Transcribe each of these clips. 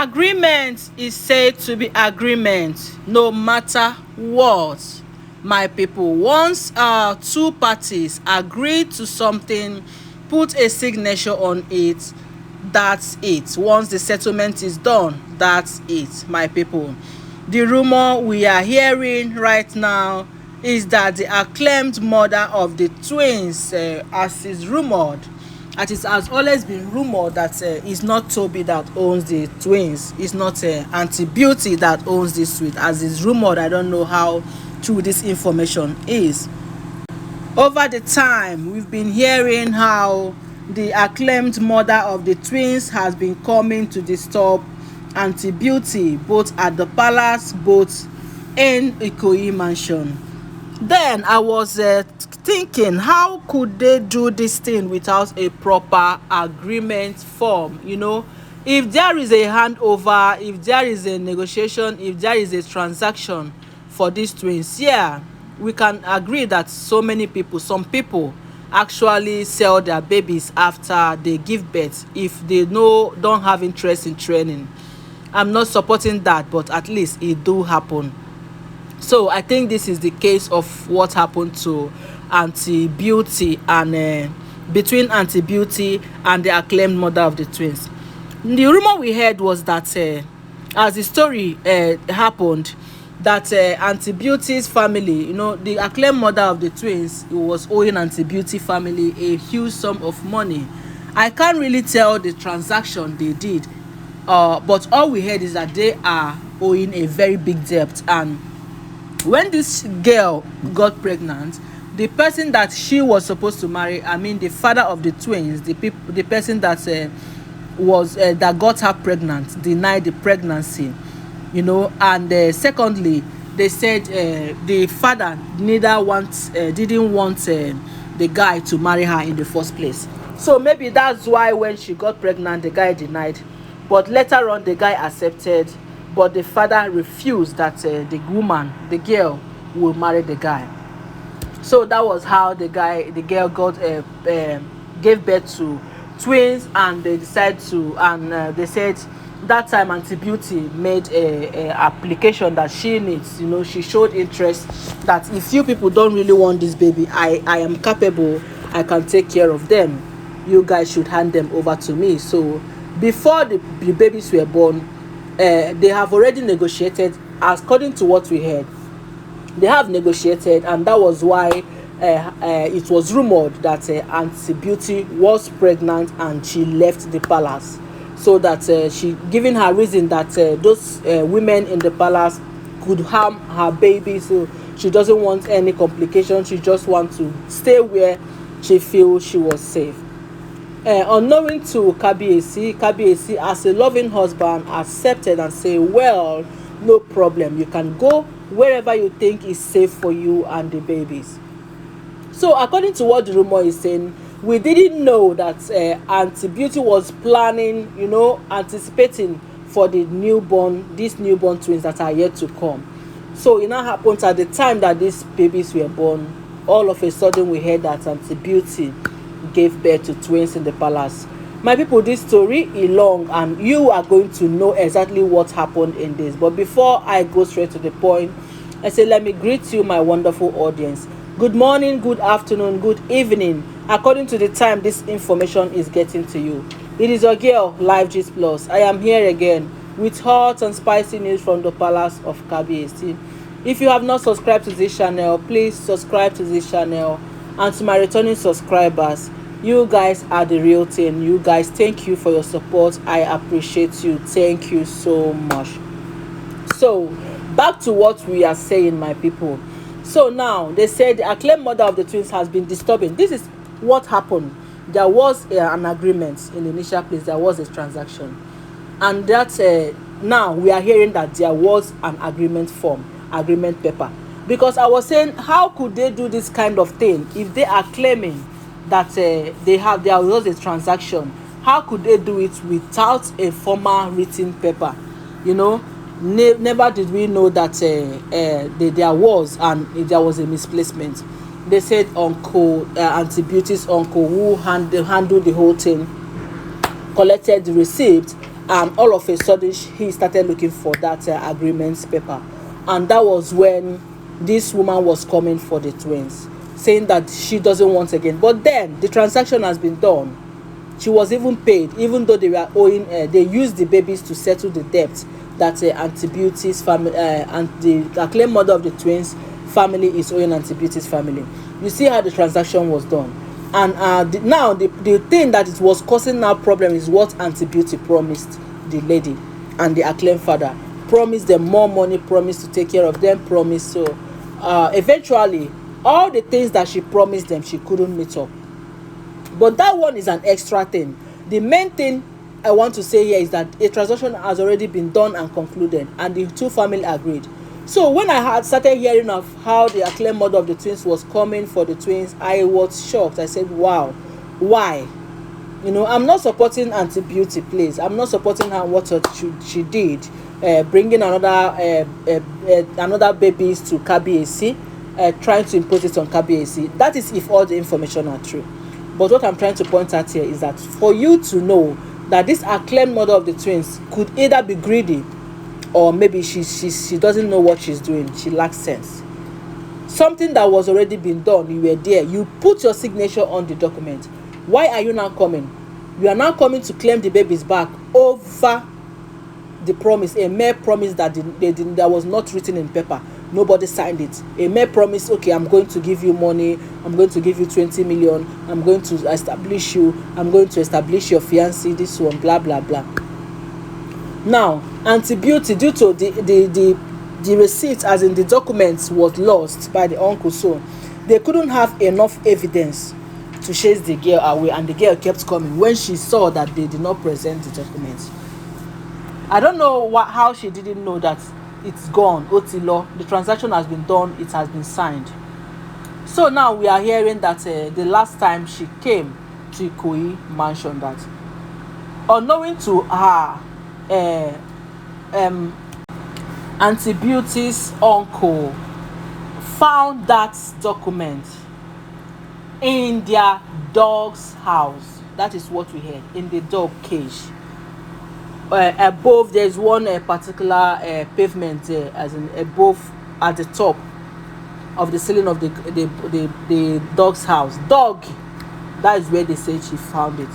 Agreement is said to be agreement no matter what. My people, once two parties agree to something, put a signature on it, that's it. Once the settlement is done, that's it, my people. The rumor we are hearing right now is that the acclaimed mother of the twins, as is rumored, as it has always been rumored, that it's not Tobi that owns the twins, it's not Auntie Beauty that owns this twins, as is rumored. I don't know how true this information is. Over the time, we've been hearing how the acclaimed mother of the twins has been coming to disturb Auntie Beauty, both at the palace, both in Ikoyi mansion. Then I was thinking, how could they do this thing without a proper agreement form? If there is a handover, if there is a negotiation, if there is a transaction for these twins, yeah, we can agree that some people actually sell their babies after they give birth if they don't have interest in training. I'm not supporting that, but at least it do happen. So I think this is the case of what happened to Auntie Beauty, and between Auntie Beauty and the acclaimed mother of the twins. The rumor we heard was that as the story happened, that Auntie Beauty's family, the acclaimed mother of the twins, was owing Auntie Beauty family a huge sum of money. I can't really tell the transaction they did, but all we heard is that they are owing a very big debt. And when this girl got pregnant, the person that she was supposed to marry, I mean the father of the twins, the person that that got her pregnant, denied the pregnancy, and secondly, they said the father didn't want the guy to marry her in the first place. So maybe that's why when she got pregnant, the guy denied, but later on the guy accepted. But the father refused that the girl will marry the guy. So that was how the girl got gave birth to twins, and they decided to, and they said that time Auntie Beauty made a application that she needs. She showed interest that if you people don't really want this baby, I am capable, I can take care of them. You guys should hand them over to me. So before the babies were born, they have already negotiated. According to what we heard, they have negotiated, and that was why it was rumored that Auntie Beauty was pregnant and she left the palace, so that she giving her reason that those women in the palace could harm her baby, so she doesn't want any complications. She just wants to stay where she feels she was safe. Unknowing to Kabiyesi, as a loving husband, accepted and say, well, no problem, you can go wherever you think is safe for you and the babies. So according to what the rumor is saying, we didn't know that Auntie Beauty was planning, anticipating for these newborn twins that are yet to come. So it now happened at the time that these babies were born, all of a sudden we heard that Auntie Beauty gave birth to twins in the palace. My people, this story is long, and you are going to know exactly what happened in this. But before I go straight to the point, I say let me greet you, my wonderful audience. Good morning, good afternoon, good evening, according to the time this information is getting to you. It is your girl, Live Gist Plus. I am here again with hot and spicy news from the palace of Kabiyesi. If you have not subscribed to this channel, please subscribe to this channel. And to my returning subscribers, you guys are the real thing. You guys, thank you for your support. I appreciate you. Thank you so much. So back to what we are saying, my people. So now they said the acclaimed mother of the twins has been disturbing. This is what happened. There was an agreement in the initial place. There was a transaction, and that now we are hearing that there was an agreement form, agreement paper. Because I was saying, how could they do this kind of thing if they are claiming that there was a transaction? How could they do it without a formal written paper? Never did we know that there was a misplacement. They said Auntie Beauty's uncle, who handled the whole thing, collected the receipt And all of a sudden he started looking for that agreement paper, and that was when this woman was coming for the twins, saying that she doesn't want again. But then the transaction has been done. She was even paid, even though they were owing. They used the babies to settle the debt that Auntie Beauty's family and the acclaimed mother of the twins family is owing Auntie Beauty's family. You see how the transaction was done. And now the thing that it was causing now problem is what Auntie Beauty promised the lady and the acclaimed father. Promised them more money, promised to take care of them, promised. So eventually all the things that she promised them, she couldn't meet up. But that one is an extra thing. The main thing I want to say here is that a transaction has already been done and concluded, and the two families agreed. So when I had started hearing of how the acclaimed mother of the twins was coming for the twins, I was shocked. I said, wow, why? I'm not supporting Auntie Beauty, please. I'm not supporting her what she did, bringing another babies to KBAC, trying to impose it on KBAC. That is if all the information are true. But what I'm trying to point out here is that for you to know that this acclaimed mother of the twins could either be greedy, or maybe she doesn't know what she's doing. She lacks sense. Something that was already been done, you were there, you put your signature on the document. Why are you now coming? You are now coming to claim the babies back over the promise, a mere promise that that was not written in paper. Nobody signed it. A mere promise. Okay, I'm going to give you money. I'm going to give you 20 million. I'm going to establish you. I'm going to establish your fiancé. This one, blah blah blah. Now, Auntie Beauty, due to the receipt, as in the documents, was lost by the uncle, so they couldn't have enough evidence to chase the girl away, and the girl kept coming when she saw that they did not present the documents. I don't know how she didn't know that it's gone. Otilo, the transaction has been done, it has been signed. So now we are hearing that the last time she came to Ikoyi mansion, that unknowing to her, Auntie Beauty's uncle found that document in their dog's house. That is what we heard, in the dog cage. Above, there's one particular pavement, as in above, at the top of the ceiling of the dog's house. Dog, that is where they said she found it.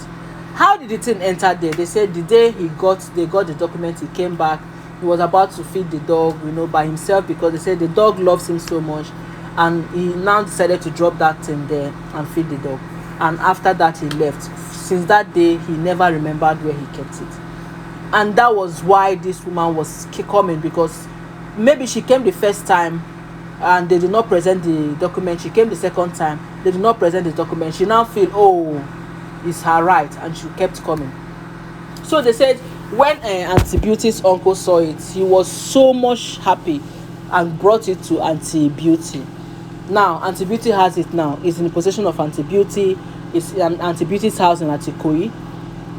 How did the thing enter there? They said the day they got the document, he came back. He was about to feed the dog, by himself, because they said the dog loves him so much, and he now decided to drop that thing there and feed the dog. And after that, he left. Since that day, he never remembered where he kept it. And that was why this woman was coming, because maybe she came the first time and they did not present the document. She came the second time, they did not present the document. She now feel, oh, it's her right, and she kept coming. So they said when Auntie Beauty's uncle saw it, he was so much happy and brought it to Auntie Beauty. Now Auntie Beauty has it now. It's in the possession of Auntie Beauty. It's in Auntie Beauty's house in Ikoyi.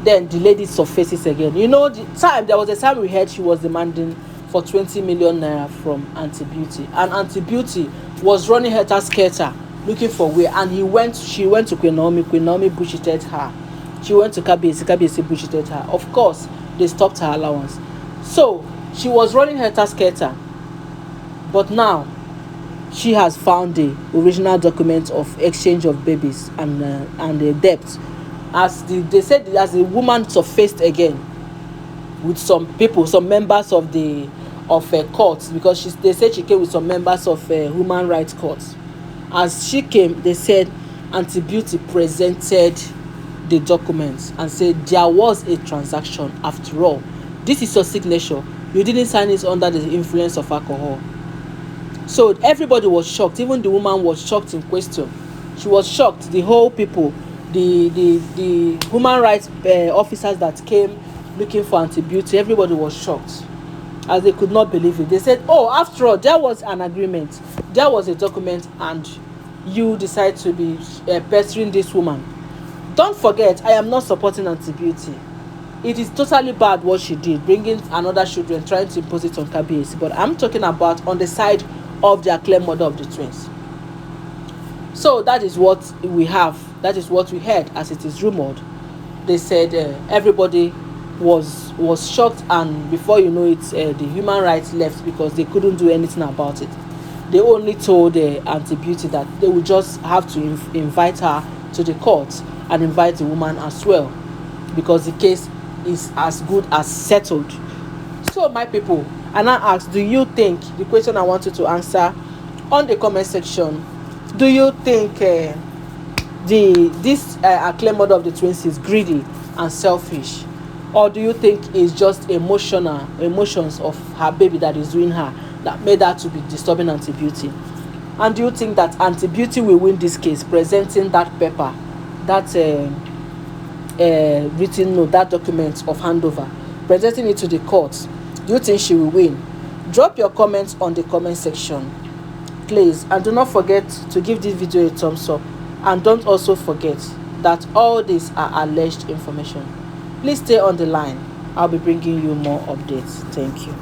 Then the lady surfaces again. There was a time we heard she was demanding for 20 million naira from Auntie Beauty, and Auntie Beauty was running helter-skelter looking for where, and she went to queennaomi. Queennaomi bullshitted her. She went to KBAC bullshitted her. Of course, they stopped her allowance. So she was running helter-skelter, but now she has found the original document of exchange of babies and the debt. They said, as the woman surfaced again with some people, some members of courts, because they said she came with some members of human rights courts. As she came, they said Auntie Beauty presented the documents and said there was a transaction after all. This is your signature. You didn't sign it under the influence of alcohol. So everybody was shocked. Even the woman was shocked in question. She was shocked. The whole people, the human rights officers that came looking for Auntie Beauty, everybody was shocked, as they could not believe it. They said, oh, after all, there was an agreement, there was a document, and you decide to be pestering this woman. Don't forget, I am not supporting Auntie Beauty. It is totally bad what she did, bringing another children, trying to impose it on KBAC. But I'm talking about on the side of the acclaimed mother of the twins. So that is what we have. That is what we heard, as it is rumored. They said everybody was shocked, and before you know it, the human rights left because they couldn't do anything about it. They only told Auntie Beauty that they would just have to invite her to the court and invite the woman as well, because the case is as good as settled. So my people, I now ask, do you think, the question I want you to answer on the comment section, do you think this acclaimed mother of the twins is greedy and selfish, or do you think it's just emotions of her baby that is doing her, that made her to be disturbing Auntie Beauty? And do you think that Auntie Beauty will win this case, presenting that paper, that written note, that document of handover, presenting it to the court? Do you think she will win? Drop your comments on the comment section, please, and do not forget to give this video a thumbs up, and don't also forget that all these are alleged information. Please stay on the line. I'll be bringing you more updates. Thank you.